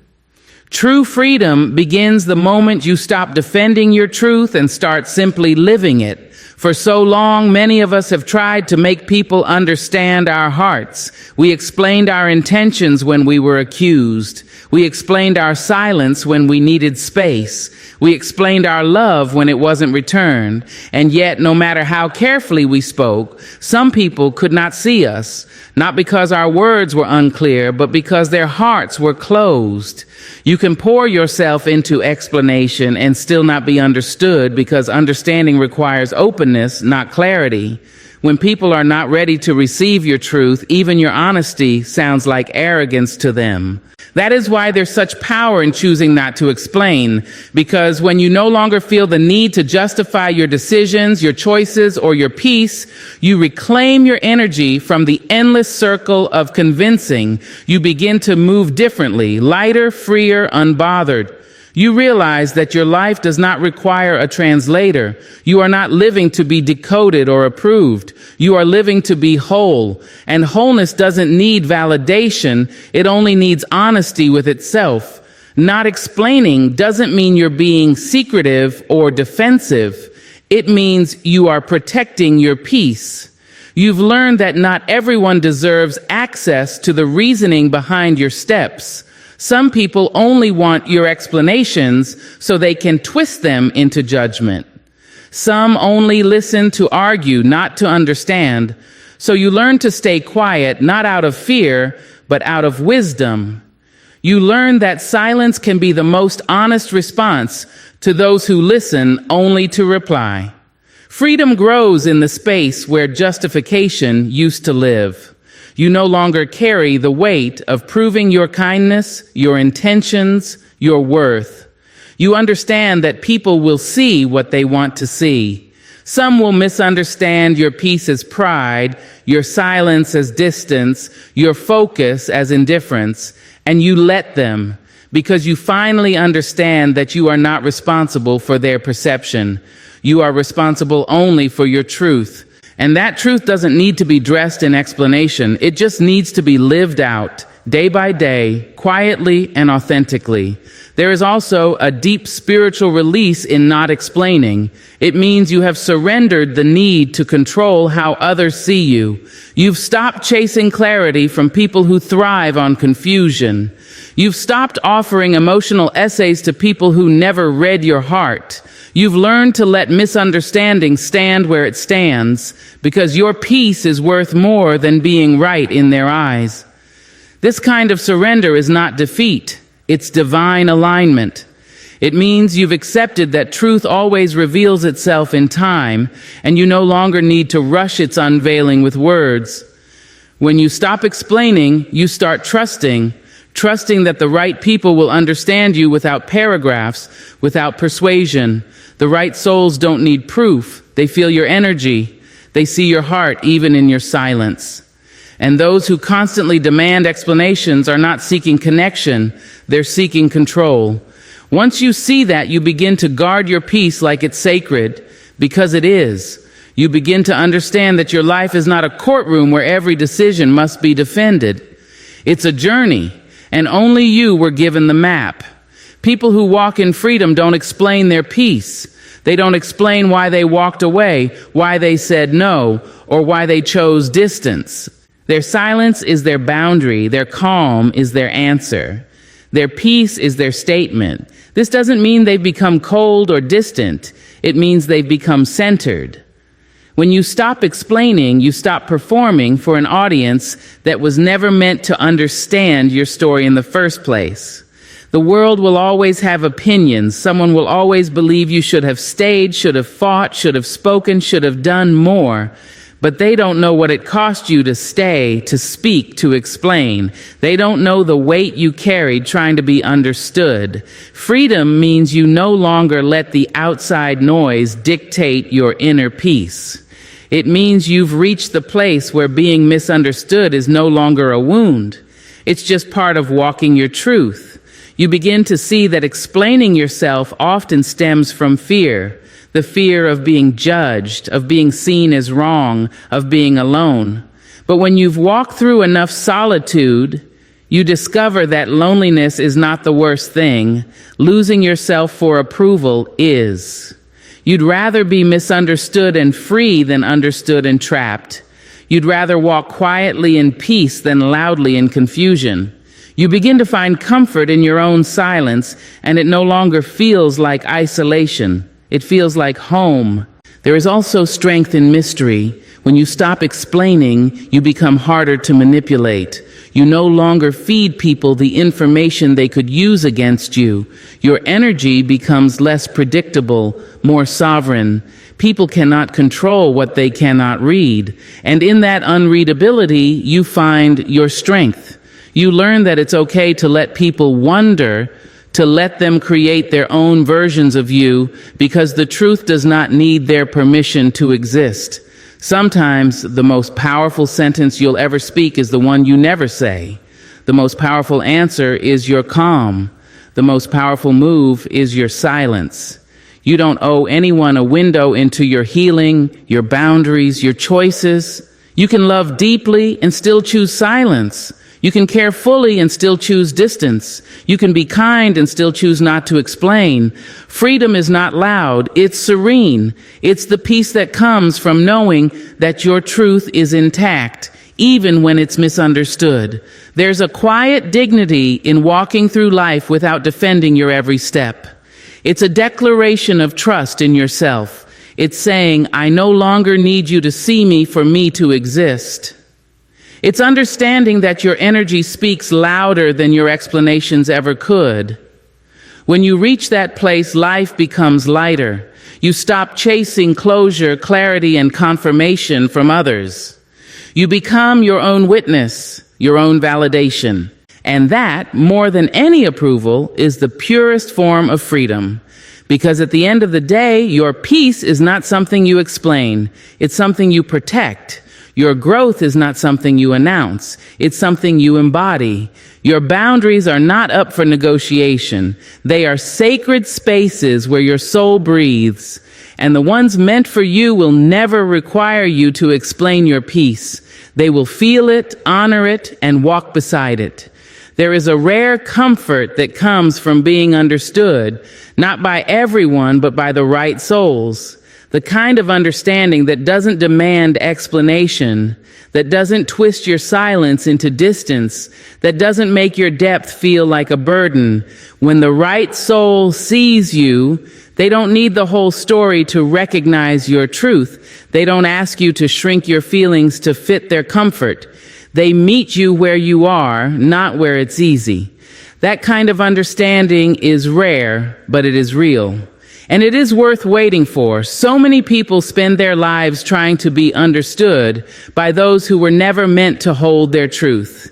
True freedom begins the moment you stop defending your truth and start simply living it. For so long, many of us have tried to make people understand our hearts. We explained our intentions when we were accused. We explained our silence when we needed space. We explained our love when it wasn't returned. And yet, no matter how carefully we spoke, some people could not see us, not because our words were unclear, but because their hearts were closed. You can pour yourself into explanation and still not be understood, because understanding requires openness, not clarity. When people are not ready to receive your truth, even your honesty sounds like arrogance to them. That is why there's such power in choosing not to explain, because when you no longer feel the need to justify your decisions, your choices, or your peace, you reclaim your energy from the endless circle of convincing. You begin to move differently, lighter, freer, unbothered. You realize that your life does not require a translator. You are not living to be decoded or approved. You are living to be whole. And wholeness doesn't need validation. It only needs honesty with itself. Not explaining doesn't mean you're being secretive or defensive. It means you are protecting your peace. You've learned that not everyone deserves access to the reasoning behind your steps. Some people only want your explanations so they can twist them into judgment. Some only listen to argue, not to understand. So you learn to stay quiet, not out of fear, but out of wisdom. You learn that silence can be the most honest response to those who listen only to reply. Freedom grows in the space where justification used to live. You no longer carry the weight of proving your kindness, your intentions, your worth. You understand that people will see what they want to see. Some will misunderstand your peace as pride, your silence as distance, your focus as indifference, and you let them, because you finally understand that you are not responsible for their perception. You are responsible only for your truth. And that truth doesn't need to be dressed in explanation. It just needs to be lived out, day by day, quietly and authentically. There is also a deep spiritual release in not explaining. It means you have surrendered the need to control how others see you. You've stopped chasing clarity from people who thrive on confusion. You've stopped offering emotional essays to people who never read your heart. You've learned to let misunderstanding stand where it stands, because your peace is worth more than being right in their eyes. This kind of surrender is not defeat, it's divine alignment. It means you've accepted that truth always reveals itself in time, and you no longer need to rush its unveiling with words. When you stop explaining, you start trusting that the right people will understand you without paragraphs, without persuasion. The right souls don't need proof. They feel your energy. They see your heart even in your silence. And those who constantly demand explanations are not seeking connection. They're seeking control. Once you see that, you begin to guard your peace like it's sacred, because it is. You begin to understand that your life is not a courtroom where every decision must be defended. It's a journey, and only you were given the map. People who walk in freedom don't explain their peace. They don't explain why they walked away, why they said no, or why they chose distance. Their silence is their boundary. Their calm is their answer. Their peace is their statement. This doesn't mean they've become cold or distant. It means they've become centered. When you stop explaining, you stop performing for an audience that was never meant to understand your story in the first place. The world will always have opinions. Someone will always believe you should have stayed, should have fought, should have spoken, should have done more. But they don't know what it cost you to stay, to speak, to explain. They don't know the weight you carried trying to be understood. Freedom means you no longer let the outside noise dictate your inner peace. It means you've reached the place where being misunderstood is no longer a wound. It's just part of walking your truth. You begin to see that explaining yourself often stems from fear. The fear of being judged, of being seen as wrong, of being alone. But when you've walked through enough solitude, you discover that loneliness is not the worst thing. Losing yourself for approval is. You'd rather be misunderstood and free than understood and trapped. You'd rather walk quietly in peace than loudly in confusion. You begin to find comfort in your own silence, and it no longer feels like isolation. It feels like home. There is also strength in mystery. When you stop explaining, you become harder to manipulate. You no longer feed people the information they could use against you. Your energy becomes less predictable, more sovereign. People cannot control what they cannot read. And in that unreadability, you find your strength. You learn that it's okay to let people wonder, to let them create their own versions of you, because the truth does not need their permission to exist. Sometimes the most powerful sentence you'll ever speak is the one you never say. The most powerful answer is your calm. The most powerful move is your silence. You don't owe anyone a window into your healing, your boundaries, your choices. You can love deeply and still choose silence. You can care fully and still choose distance. You can be kind and still choose not to explain. Freedom is not loud, it's serene. It's the peace that comes from knowing that your truth is intact, even when it's misunderstood. There's a quiet dignity in walking through life without defending your every step. It's a declaration of trust in yourself. It's saying, I no longer need you to see me for me to exist. It's understanding that your energy speaks louder than your explanations ever could. When you reach that place, life becomes lighter. You stop chasing closure, clarity, and confirmation from others. You become your own witness, your own validation. And that, more than any approval, is the purest form of freedom. Because at the end of the day, your peace is not something you explain. It's something you protect. Your growth is not something you announce. It's something you embody. Your boundaries are not up for negotiation. They are sacred spaces where your soul breathes. And the ones meant for you will never require you to explain your peace. They will feel it, honor it, and walk beside it. There is a rare comfort that comes from being understood, not by everyone, but by the right souls. The kind of understanding that doesn't demand explanation, that doesn't twist your silence into distance, that doesn't make your depth feel like a burden. When the right soul sees you, they don't need the whole story to recognize your truth. They don't ask you to shrink your feelings to fit their comfort. They meet you where you are, not where it's easy. That kind of understanding is rare, but it is real. And it is worth waiting for. So many people spend their lives trying to be understood by those who were never meant to hold their truth.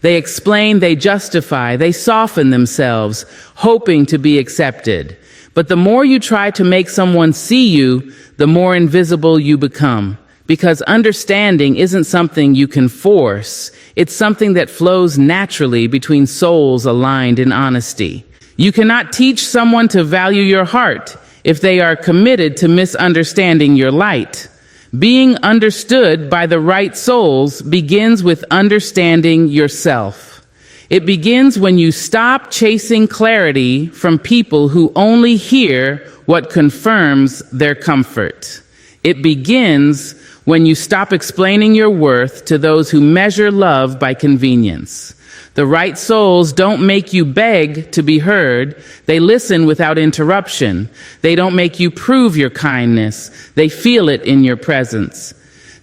They explain, they justify, they soften themselves, hoping to be accepted. But the more you try to make someone see you, the more invisible you become. Because understanding isn't something you can force. It's something that flows naturally between souls aligned in honesty. You cannot teach someone to value your heart if they are committed to misunderstanding your light. Being understood by the right souls begins with understanding yourself. It begins when you stop chasing clarity from people who only hear what confirms their comfort. It begins when you stop explaining your worth to those who measure love by convenience. The right souls don't make you beg to be heard. They listen without interruption. They don't make you prove your kindness. They feel it in your presence.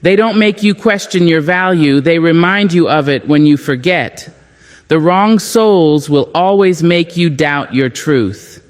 They don't make you question your value. They remind you of it when you forget. The wrong souls will always make you doubt your truth.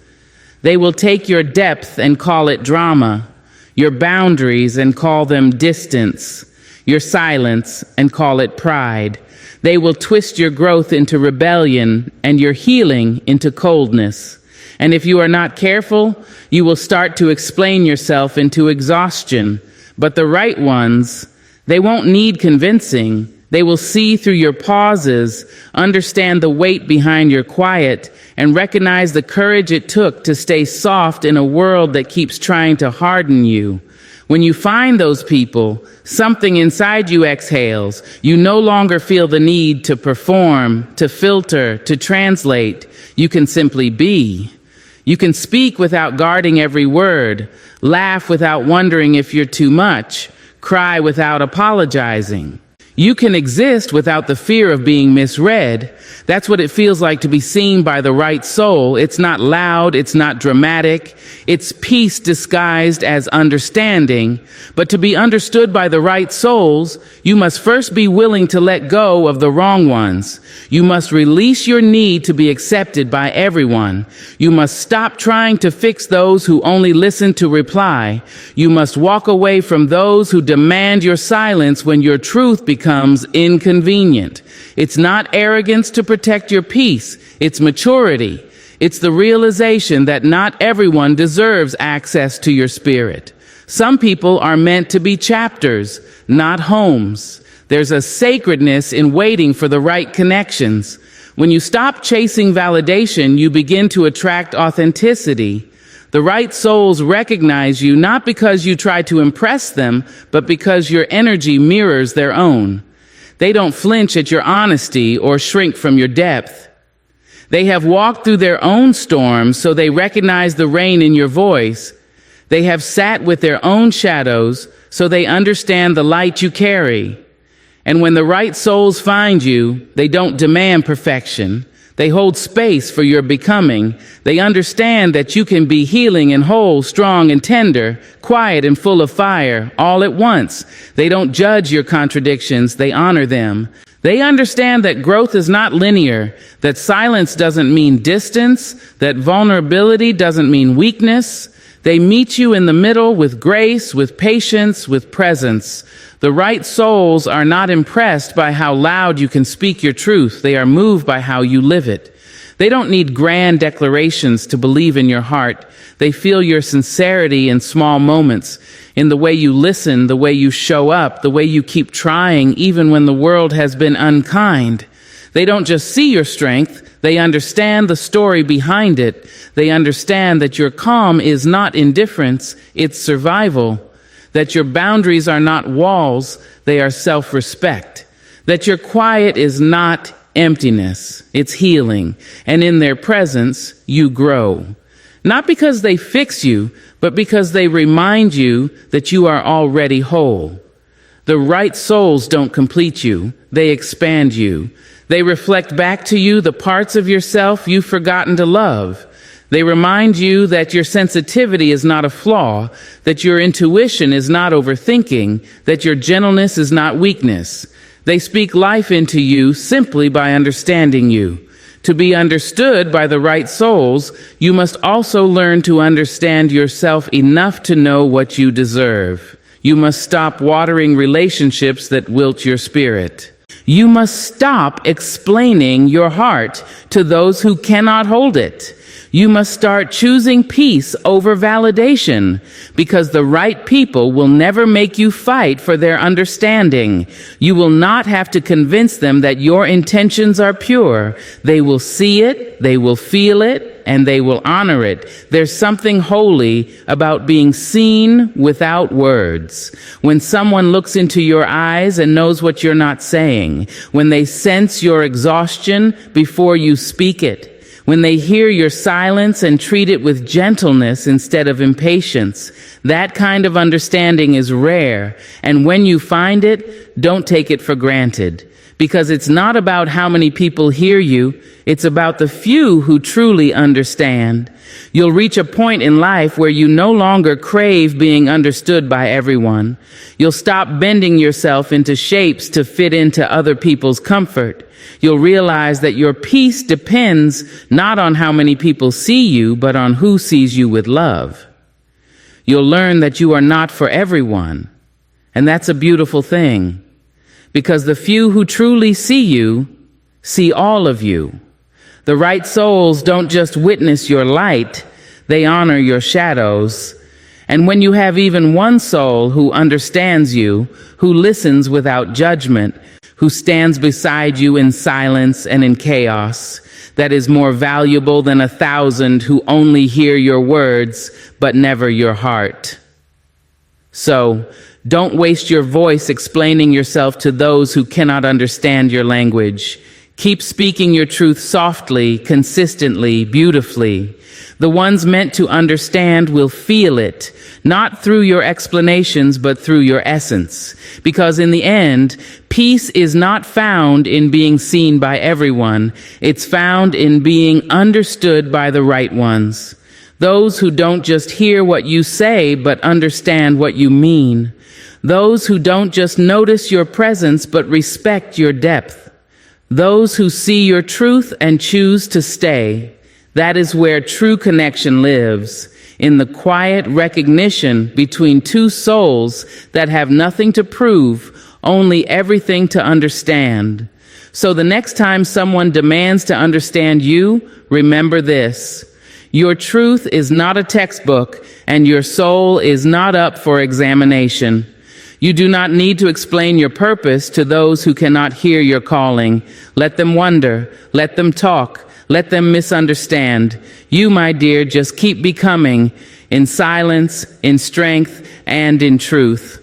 They will take your depth and call it drama, your boundaries and call them distance, your silence and call it pride. They will twist your growth into rebellion and your healing into coldness. And if you are not careful, you will start to explain yourself into exhaustion. But the right ones, they won't need convincing. They will see through your pauses, understand the weight behind your quiet, and recognize the courage it took to stay soft in a world that keeps trying to harden you. When you find those people, something inside you exhales. You no longer feel the need to perform, to filter, to translate. You can simply be. You can speak without guarding every word, laugh without wondering if you're too much, cry without apologizing. You can exist without the fear of being misread. That's what it feels like to be seen by the right soul. It's not loud, it's not dramatic. It's peace disguised as understanding. But to be understood by the right souls, you must first be willing to let go of the wrong ones. You must release your need to be accepted by everyone. You must stop trying to fix those who only listen to reply. You must walk away from those who demand your silence when your truth becomes inconvenient. It's not arrogance to protect your peace. It's maturity. It's the realization that not everyone deserves access to your spirit. Some people are meant to be chapters, not homes. There's a sacredness in waiting for the right connections. When you stop chasing validation, you begin to attract authenticity. The right souls recognize you not because you try to impress them, but because your energy mirrors their own. They don't flinch at your honesty or shrink from your depth. They have walked through their own storms, so they recognize the rain in your voice. They have sat with their own shadows, so they understand the light you carry. And when the right souls find you, they don't demand perfection. They hold space for your becoming. They understand that you can be healing and whole, strong and tender, quiet and full of fire, all at once. They don't judge your contradictions, they honor them. They understand that growth is not linear, that silence doesn't mean distance, that vulnerability doesn't mean weakness. They meet you in the middle with grace, with patience, with presence. The right souls are not impressed by how loud you can speak your truth. They are moved by how you live it. They don't need grand declarations to believe in your heart. They feel your sincerity in small moments, in the way you listen, the way you show up, the way you keep trying even when the world has been unkind. They don't just see your strength, they understand the story behind it. They understand that your calm is not indifference, it's survival. That your boundaries are not walls, they are self-respect. That your quiet is not emptiness, it's healing. And in their presence, you grow. Not because they fix you, but because they remind you that you are already whole. The right souls don't complete you, they expand you. They reflect back to you the parts of yourself you've forgotten to love. They remind you that your sensitivity is not a flaw, that your intuition is not overthinking, that your gentleness is not weakness. They speak life into you simply by understanding you. To be understood by the right souls, you must also learn to understand yourself enough to know what you deserve. You must stop watering relationships that wilt your spirit. You must stop explaining your heart to those who cannot hold it. You must start choosing peace over validation, because the right people will never make you fight for their understanding. You will not have to convince them that your intentions are pure. They will see it, they will feel it, and they will honor it. There's something holy about being seen without words. When someone looks into your eyes and knows what you're not saying, when they sense your exhaustion before you speak it, when they hear your silence and treat it with gentleness instead of impatience, that kind of understanding is rare. And when you find it, don't take it for granted. Because it's not about how many people hear you, it's about the few who truly understand. You'll reach a point in life where you no longer crave being understood by everyone. You'll stop bending yourself into shapes to fit into other people's comfort. You'll realize that your peace depends not on how many people see you, but on who sees you with love. You'll learn that you are not for everyone, and that's a beautiful thing, because the few who truly see you see all of you. The right souls don't just witness your light, they honor your shadows. And when you have even one soul who understands you, who listens without judgment, who stands beside you in silence and in chaos, that is more valuable than 1,000 who only hear your words but never your heart. So, don't waste your voice explaining yourself to those who cannot understand your language. Keep speaking your truth softly, consistently, beautifully. The ones meant to understand will feel it, not through your explanations, but through your essence. Because in the end, peace is not found in being seen by everyone. It's found in being understood by the right ones. Those who don't just hear what you say, but understand what you mean. Those who don't just notice your presence, but respect your depth. Those who see your truth and choose to stay. That is where true connection lives, in the quiet recognition between two souls that have nothing to prove, only everything to understand. So the next time someone demands to understand you, remember this. Your truth is not a textbook, and your soul is not up for examination. You do not need to explain your purpose to those who cannot hear your calling. Let them wonder, let them talk, let them misunderstand. You, my dear, just keep becoming in silence, in strength, and in truth.